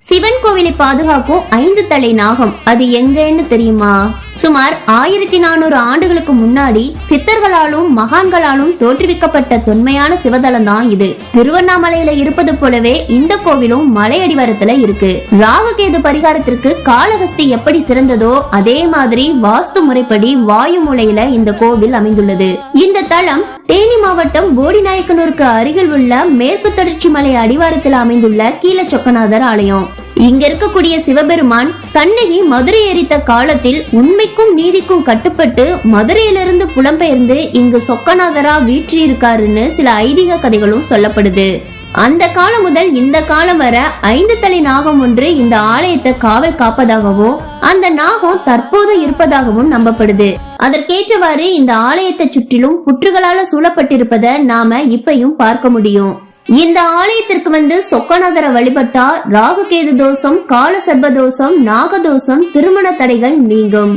சிவன் கோவிலை பாதுகாக்கும் 5 தலை நாகம் அது எங்கன்னு தெரியுமா? சுமார் 1400 ஆண்டுகளுக்கு முன்னாடி சித்தர்களாலும் மகான்களாலும் தோற்றுவிக்கப்பட்ட தொன்மையான சிவதலம் தான் இது. திருவண்ணாமலையில இருப்பது போலவே இந்த கோவிலும் மலை அடிவாரத்துல இருக்கு. ராகுகேது பரிகாரத்திற்கு காளஹஸ்தி எப்படி சிறந்ததோ அதே மாதிரி வாஸ்து முறைப்படி வாயு மூலையில இந்த கோவில் அமைந்துள்ளது. இந்த தலம் தேனி மாவட்டம் போடிநாயக்கனூருக்கு அருகில் உள்ள மேற்கு தொடர்ச்சி மலை அடிவாரத்தில் அமைந்துள்ள கீழச்சொக்கநாதர் ஆலயம். இங்க இருக்கக்கூடிய சிவபெருமான் கண்ணகி மதுரை எரித்த காலத்தில் உண்மைக்கும் நீதிக்கும் கட்டுப்பட்டு மதுரையிலிருந்து புலம்பெயர்ந்து இங்கு சொக்கநாதரா வீற்றிருக்காருன்னு சில ஐதீக கதைகளும் சொல்லப்படுது. அந்த காலம் முதல் இந்த காலம் வர 5 தலை நாகம் ஒன்று இந்த ஆலயத்தை காவல் காப்பதாகவும் அந்த நாகம் தற்போது இருப்பதாகவும் நம்பப்படுது. அதற்கேற்றவாறு இந்த ஆலயத்தை சுற்றிலும் புற்றுகளால சூழப்பட்டிருப்பதை நாம இப்பையும் பார்க்க முடியும். இந்த ஆலயத்திற்கு சொக்கநாதரை வழிபட்டா ராகுகேது தோஷம், கால சர்ப்ப தோஷம், நாகதோஷம், திருமண தடைகள் நீங்கும்.